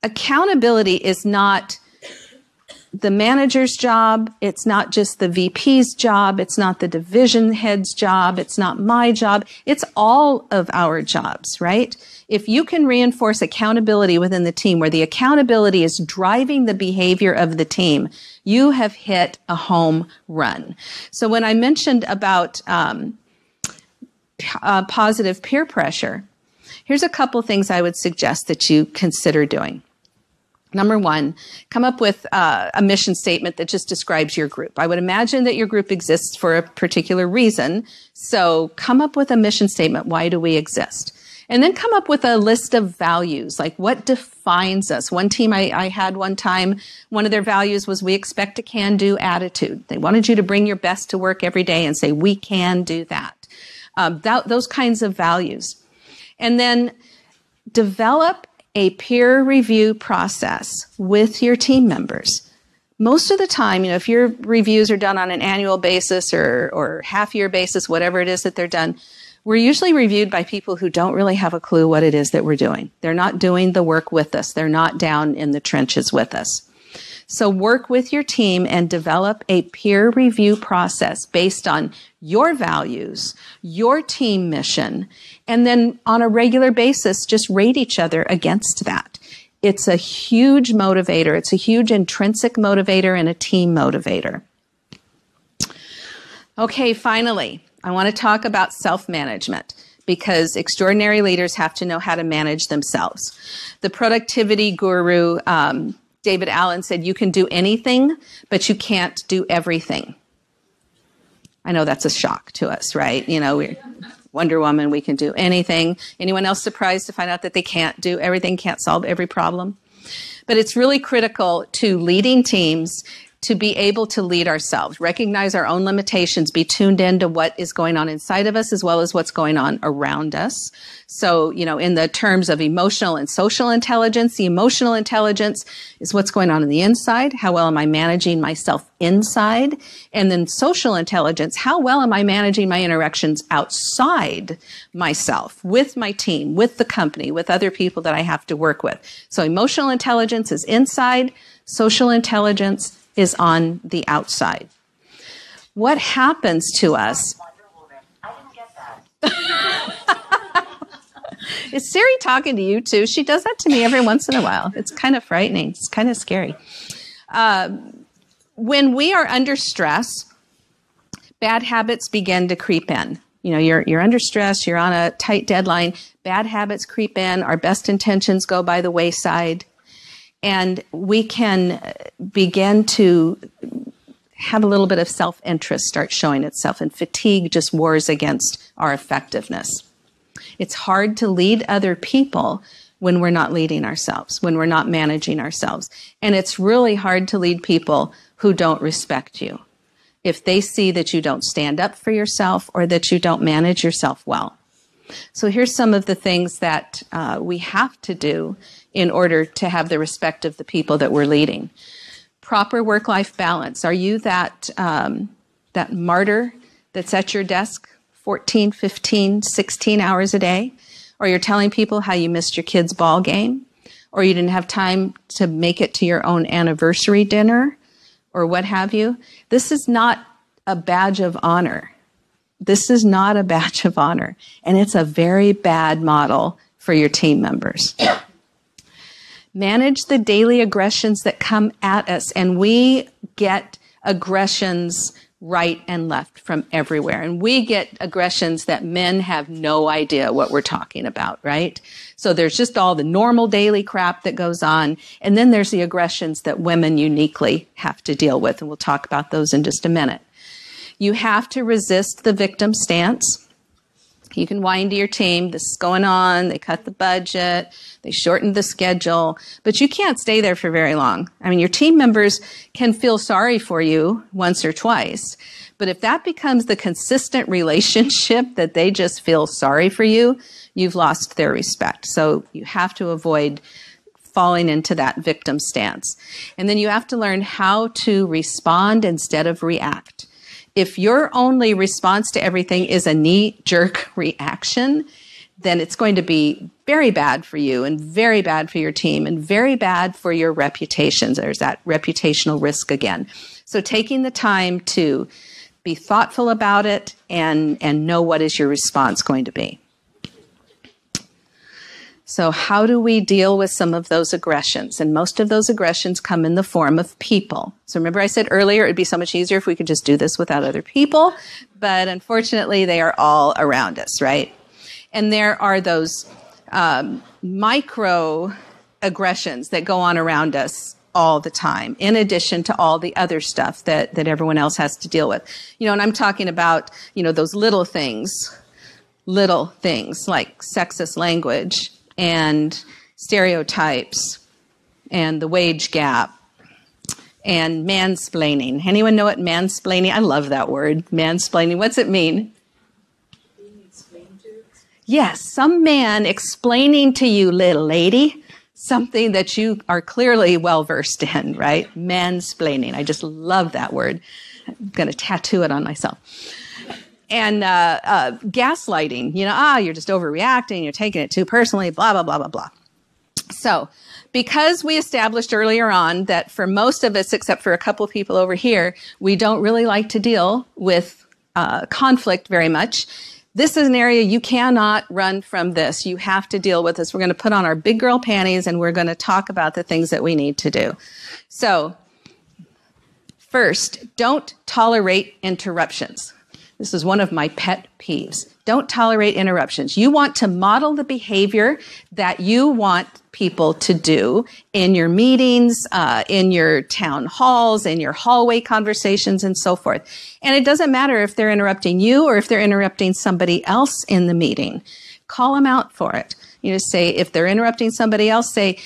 accountability is not the manager's job. It's not just the VP's job. It's not the division head's job. It's not my job. It's all of our jobs, right? If you can reinforce accountability within the team, where the accountability is driving the behavior of the team, you have hit a home run. So when I mentioned about positive peer pressure, here's a couple things I would suggest that you consider doing. Number one, come up with a mission statement that just describes your group. I would imagine that your group exists for a particular reason. So come up with a mission statement. Why do we exist? And then come up with a list of values, like what defines us. One team I had one time, one of their values was we expect a can-do attitude. They wanted you to bring your best to work every day and say, we can do that. Those kinds of values. And then develop a peer review process with your team members. Most of the time, if your reviews are done on an annual basis or half-year basis, whatever it is that they're done, we're usually reviewed by people who don't really have a clue what it is that we're doing. They're not doing the work with us. They're not down in the trenches with us. So work with your team and develop a peer review process based on your values, your team mission, and then on a regular basis, just rate each other against that. It's a huge motivator. It's a huge intrinsic motivator and a team motivator. Okay, finally, I want to talk about self-management, because extraordinary leaders have to know how to manage themselves. The productivity guru, David Allen, said, you can do anything, but you can't do everything. I know that's a shock to us, right? We're Wonder Woman, we can do anything. Anyone else surprised to find out that they can't do everything, can't solve every problem? But it's really critical to leading teams to be able to lead ourselves, recognize our own limitations, be tuned into what is going on inside of us as well as what's going on around us. So, in the terms of emotional and social intelligence, the emotional intelligence is what's going on the inside. How well am I managing myself inside? And then social intelligence, how well am I managing my interactions outside myself, with my team, with the company, with other people that I have to work with. So emotional intelligence is inside, social intelligence is on the outside. What happens to us? I didn't get that. Is Siri talking to you too? She does that to me every once in a while. It's kind of frightening. It's kind of scary. When we are under stress, bad habits begin to creep in. You're under stress, you're on a tight deadline, bad habits creep in, our best intentions go by the wayside, and we can begin to have a little bit of self-interest start showing itself, and fatigue just wars against our effectiveness. It's hard to lead other people when we're not leading ourselves, when we're not managing ourselves. And it's really hard to lead people who don't respect you, if they see that you don't stand up for yourself or that you don't manage yourself well. So here's some of the things that we have to do in order to have the respect of the people that we're leading. Proper work-life balance. Are you that martyr that's at your desk 14, 15, 16 hours a day? Or you're telling people how you missed your kid's ball game? Or you didn't have time to make it to your own anniversary dinner? Or what have you? This is not a badge of honor. This is not a badge of honor. And it's a very bad model for your team members. Manage the daily aggressions that come at us. And we get aggressions right and left from everywhere. And we get aggressions that men have no idea what we're talking about, right? So there's just all the normal daily crap that goes on. And then there's the aggressions that women uniquely have to deal with. And we'll talk about those in just a minute. You have to resist the victim stance. You can whine to your team, this is going on, they cut the budget, they shortened the schedule, but you can't stay there for very long. I mean, your team members can feel sorry for you once or twice, but if that becomes the consistent relationship that they just feel sorry for you, you've lost their respect. So you have to avoid falling into that victim stance. And then you have to learn how to respond instead of react. If your only response to everything is a knee-jerk reaction, then it's going to be very bad for you and very bad for your team and very bad for your reputations. There's that reputational risk again. So taking the time to be thoughtful about it and know what is your response going to be. So how do we deal with some of those aggressions? And most of those aggressions come in the form of people. So remember I said earlier, it'd be so much easier if we could just do this without other people, but unfortunately they are all around us, right? And there are those micro aggressions that go on around us all the time, in addition to all the other stuff that everyone else has to deal with. And I'm talking about, those little things like sexist language and stereotypes and the wage gap and mansplaining. Anyone know what mansplaining? I love that word, mansplaining. What's it mean? Being explained to? Yes, some man explaining to you, little lady, something that you are clearly well versed in, right? Mansplaining. I just love that word. I'm going to tattoo it on myself. And gaslighting, you're just overreacting, you're taking it too personally, blah, blah, blah, blah, blah. So because we established earlier on that for most of us, except for a couple of people over here, we don't really like to deal with conflict very much, this is an area you cannot run from this. You have to deal with this. We're going to put on our big girl panties and we're going to talk about the things that we need to do. So first, don't tolerate interruptions. This is one of my pet peeves. Don't tolerate interruptions. You want to model the behavior that you want people to do in your meetings, in your town halls, in your hallway conversations, and so forth. And it doesn't matter if they're interrupting you or if they're interrupting somebody else in the meeting. Call them out for it. You just say, if they're interrupting somebody else, say,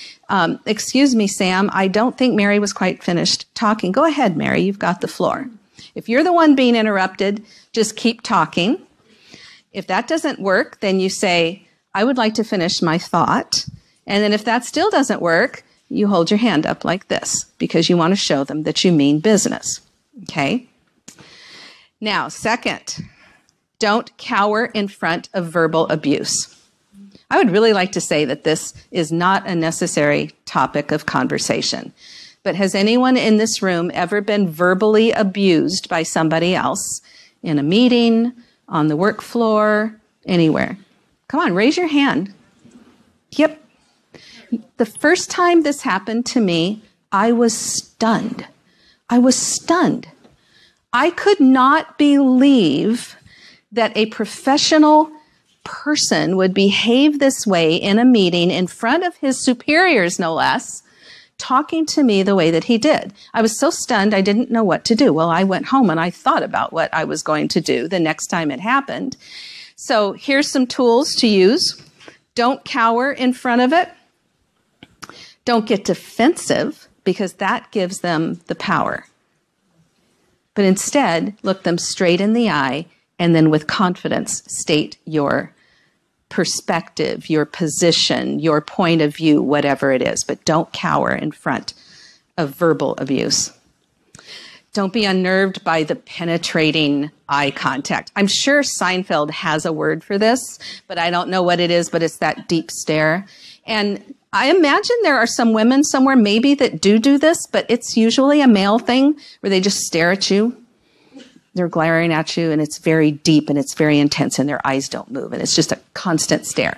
excuse me, Sam, I don't think Mary was quite finished talking. Go ahead, Mary, you've got the floor. If you're the one being interrupted, just keep talking. If that doesn't work, then you say, I would like to finish my thought. And then if that still doesn't work, you hold your hand up like this because you want to show them that you mean business. Okay? Now, second, don't cower in front of verbal abuse. I would really like to say that this is not a necessary topic of conversation. But has anyone in this room ever been verbally abused by somebody else in a meeting, on the work floor, anywhere? Come on, raise your hand. Yep. The first time this happened to me, I was stunned. I was stunned. I could not believe that a professional person would behave this way in a meeting in front of his superiors, no less, talking to me the way that he did. I was so stunned, I didn't know what to do. Well, I went home and I thought about what I was going to do the next time it happened. So here's some tools to use. Don't cower in front of it. Don't get defensive, because that gives them the power. But instead, look them straight in the eye and then with confidence state your perspective, your position, your point of view, whatever it is. But don't cower in front of verbal abuse. Don't be unnerved by the penetrating eye contact. I'm sure Seinfeld has a word for this, but I don't know what it is, but it's that deep stare. And I imagine there are some women somewhere maybe that do this, but it's usually a male thing where they just stare at you. They're glaring at you, and it's very deep and it's very intense, and their eyes don't move, and it's just a constant stare.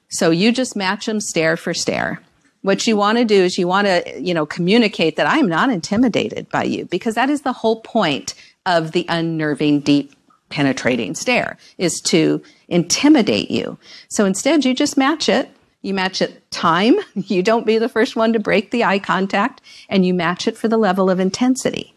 So you just match them stare for stare. What you want to do is you want to, communicate that I'm not intimidated by you, because that is the whole point of the unnerving, deep, penetrating stare, is to intimidate you. So instead, you just match it. You match it time. You don't be the first one to break the eye contact, and you match it for the level of intensity.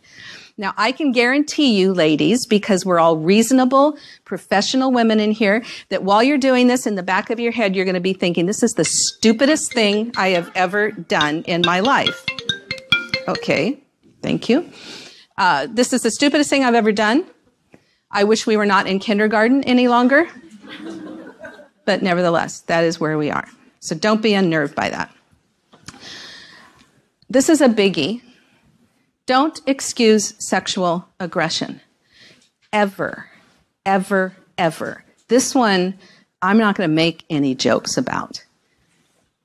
Now, I can guarantee you, ladies, because we're all reasonable, professional women in here, that while you're doing this, in the back of your head, you're going to be thinking, this is the stupidest thing I have ever done in my life. Okay, thank you. This is the stupidest thing I've ever done. I wish we were not in kindergarten any longer. But nevertheless, that is where we are. So don't be unnerved by that. This is a biggie. Don't excuse sexual aggression. Ever, ever, ever. This one, I'm not going to make any jokes about.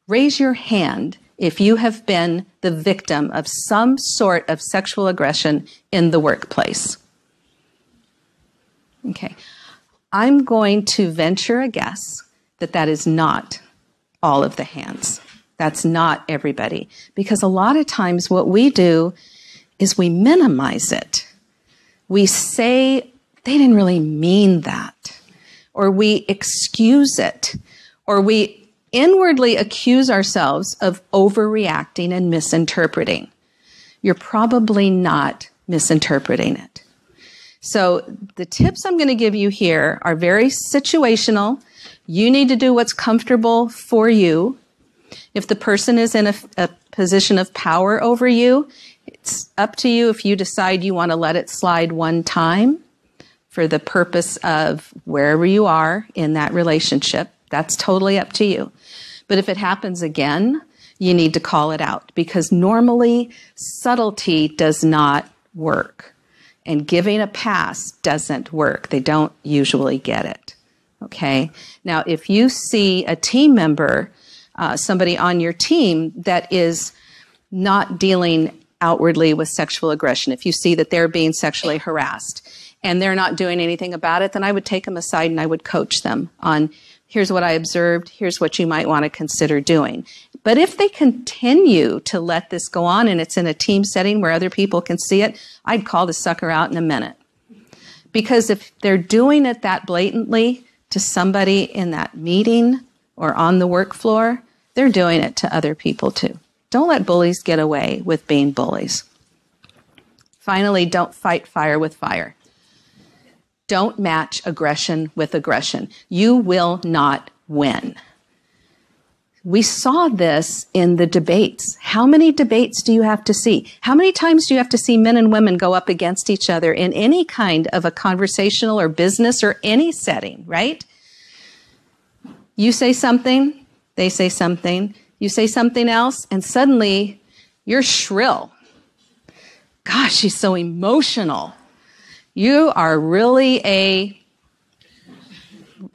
Raise your hand if you have been the victim of some sort of sexual aggression in the workplace. Okay. I'm going to venture a guess that that is not all of the hands. That's not everybody. Because a lot of times what we do is we minimize it. We say, they didn't really mean that. Or we excuse it. Or we inwardly accuse ourselves of overreacting and misinterpreting. You're probably not misinterpreting it. So the tips I'm going to give you here are very situational. You need to do what's comfortable for you. If the person is in a position of power over you, it's up to you if you decide you want to let it slide one time for the purpose of wherever you are in that relationship. That's totally up to you. But if it happens again, you need to call it out, because normally subtlety does not work. And giving a pass doesn't work. They don't usually get it. Okay? Now, if you see a team member, somebody on your team that is not dealing outwardly with sexual aggression, if you see that they're being sexually harassed and they're not doing anything about it, then I would take them aside and I would coach them on, here's what I observed, here's what you might want to consider doing. But if they continue to let this go on and it's in a team setting where other people can see it, I'd call the sucker out in a minute. Because if they're doing it that blatantly to somebody in that meeting or on the work floor, they're doing it to other people too. Don't let bullies get away with being bullies. Finally, don't fight fire with fire. Don't match aggression with aggression. You will not win. We saw this in the debates. How many debates do you have to see? How many times do you have to see men and women go up against each other in any kind of a conversational or business or any setting, right? You say something, they say something, you say something else, and suddenly you're shrill. Gosh, she's so emotional. You are really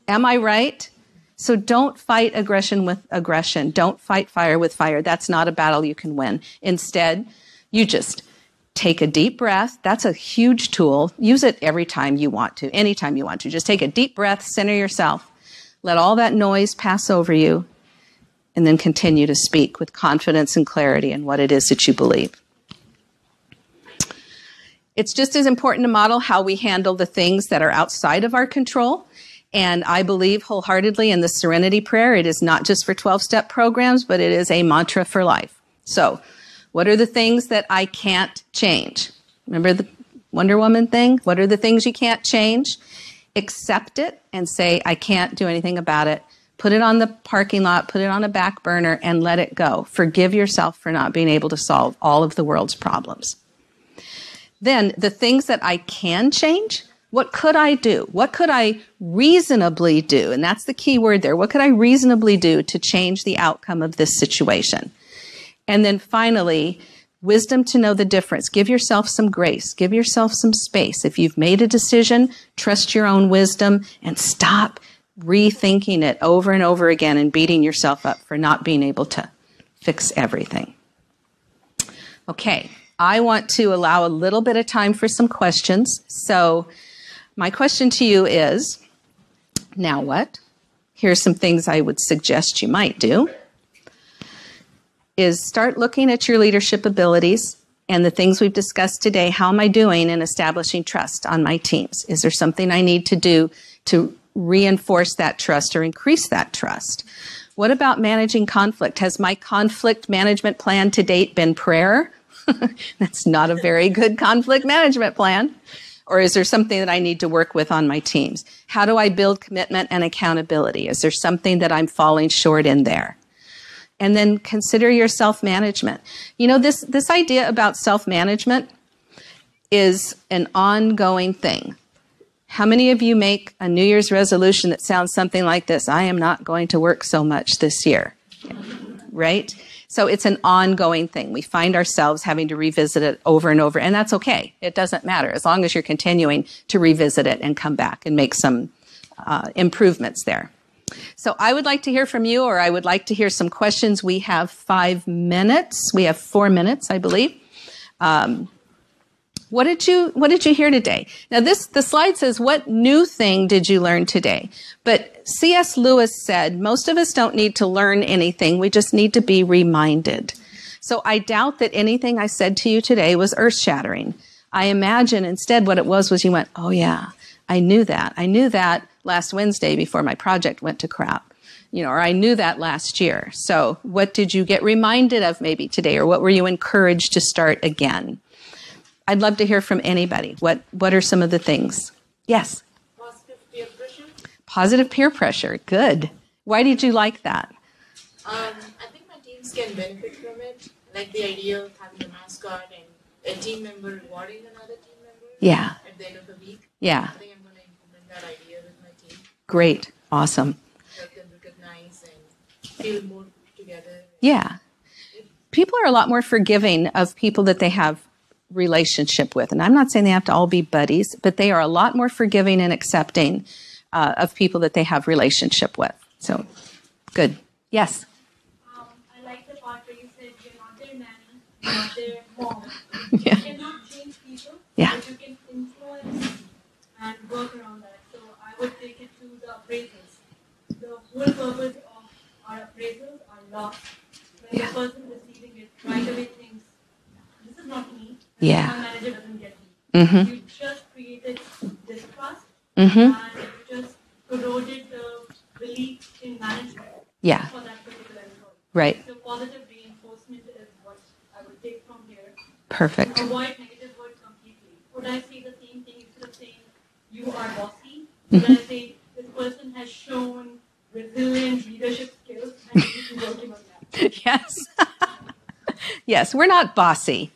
am I right? So don't fight aggression with aggression. Don't fight fire with fire. That's not a battle you can win. Instead, you just take a deep breath. That's a huge tool. Use it every time you want to, anytime you want to. Just take a deep breath, center yourself, let all that noise pass over you, and then continue to speak with confidence and clarity in what it is that you believe. It's just as important to model how we handle the things that are outside of our control. And I believe wholeheartedly in the Serenity Prayer. It is not just for 12-step programs, but it is a mantra for life. So, what are the things that I can't change? Remember the Wonder Woman thing? What are the things you can't change? Accept it and say, I can't do anything about it. Put it on the parking lot, put it on a back burner, and let it go. Forgive yourself for not being able to solve all of the world's problems. Then, the things that I can change, what could I do? What could I reasonably do? And that's the key word there. What could I reasonably do to change the outcome of this situation? And then finally, wisdom to know the difference. Give yourself some grace. Give yourself some space. If you've made a decision, trust your own wisdom and stop rethinking it over and over again and beating yourself up for not being able to fix everything. Okay, I want to allow a little bit of time for some questions. So my question to you is, now what? Here's some things I would suggest you might do. Is start looking at your leadership abilities and the things we've discussed today. How am I doing in establishing trust on my teams? Is there something I need to do to reinforce that trust or increase that trust? What about managing conflict? Has my conflict management plan to date been prayer? That's not a very good conflict management plan. Or is there something that I need to work with on my teams? How do I build commitment and accountability? Is there something that I'm falling short in there? And then consider your self-management. You know, this idea about self-management is an ongoing thing. How many of you make a New Year's resolution that sounds something like this? I am not going to work so much this year, right? So it's an ongoing thing. We find ourselves having to revisit it over and over, and that's okay. It doesn't matter as long as you're continuing to revisit it and come back and make some improvements there. So I would like to hear from you, or I would like to hear some questions. We have 5 minutes. We have 4 minutes, I believe. What did you hear today? Now the slide says, what new thing did you learn today? But C.S. Lewis said, most of us don't need to learn anything. We just need to be reminded. So I doubt that anything I said to you today was earth-shattering. I imagine instead what it was you went, oh yeah, I knew that. I knew that last Wednesday before my project went to crap. You know, or I knew that last year. So what did you get reminded of maybe today? Or what were you encouraged to start again? I'd love to hear from anybody. What are some of the things? Yes? Positive peer pressure. Positive peer pressure. Good. Why did you like that? I think my teams can benefit from it. Like the idea of having a mascot and a team member rewarding another team member. Yeah. At the end of the week. Yeah. I think I'm going to implement that idea with my team. Great. Awesome. Help them recognize and feel more together. Yeah. People are a lot more forgiving of people that they have relationship with. And I'm not saying they have to all be buddies, but they are a lot more forgiving and accepting of people that they have relationship with. So, good. Yes? I like the part where you said you're not their nanny, you're not their mom. Yeah. You cannot change people, Yeah. but you can influence and work around that. So I would take it to the appraisals. The whole purpose of our appraisals are lost. When the person receiving it right away thinks, this is not me. Yeah. My manager doesn't get me. Mm-hmm. You just created distrust Mm-hmm. and you just corroded the belief in management Yeah. for that particular employee. Right. So positive reinforcement is what I would take from here. Perfect. Avoid negative words completely. Would I say the same thing instead of saying you are bossy? Would I say this person has shown resilient leadership skills I'm working on that. Yes. Yes, we're not bossy.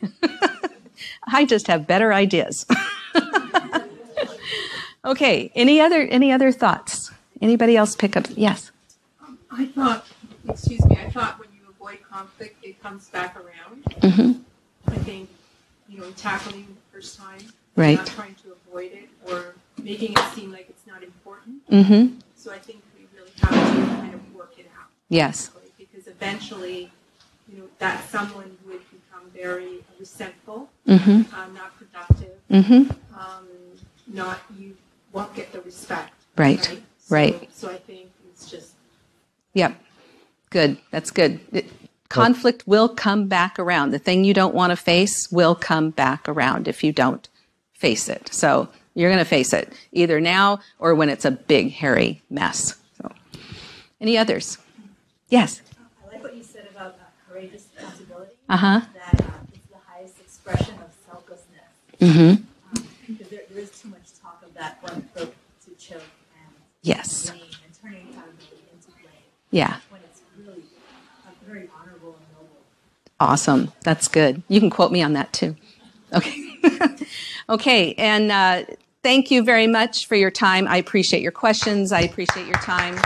I just have better ideas. Okay, any other thoughts? Anybody else pick up? Yes. I thought when you avoid conflict, it comes back around. Mm-hmm. I think, tackling the first time, Right. not trying to avoid it or making it seem like it's not important. Mm-hmm. So I think we really have to kind of work it out. Yes. Because eventually, that someone would become very resentful, Mm-hmm. Not productive, Mm-hmm. you won't get the respect. Right. So, Right. So I think it's just. Yep. Good. That's good. Conflict will come back around. The thing you don't want to face will come back around if you don't face it. So you're going to face it either now or when it's a big, hairy mess. So, any others? Yes. I like what you said about courageous responsibility. Uh-huh. That it's the highest expression of selflessness. Mm-hmm. Because there is too much talk of that one throat to choke and Yes. blame and turning accountability into blame. Yeah. When it's really very honorable and noble. Awesome. That's good. You can quote me on that too. Okay. Okay. And thank you very much for your time. I appreciate your questions. I appreciate your time.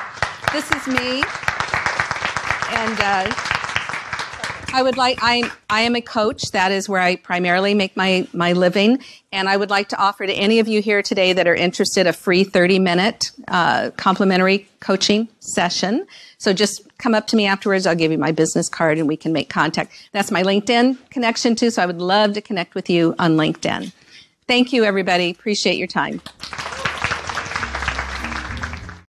This is me. And I am a coach. That is where I primarily make my living. And I would like to offer to any of you here today that are interested a free 30-minute complimentary coaching session. So just come up to me afterwards. I'll give you my business card and we can make contact. That's my LinkedIn connection too. So I would love to connect with you on LinkedIn. Thank you, everybody. Appreciate your time.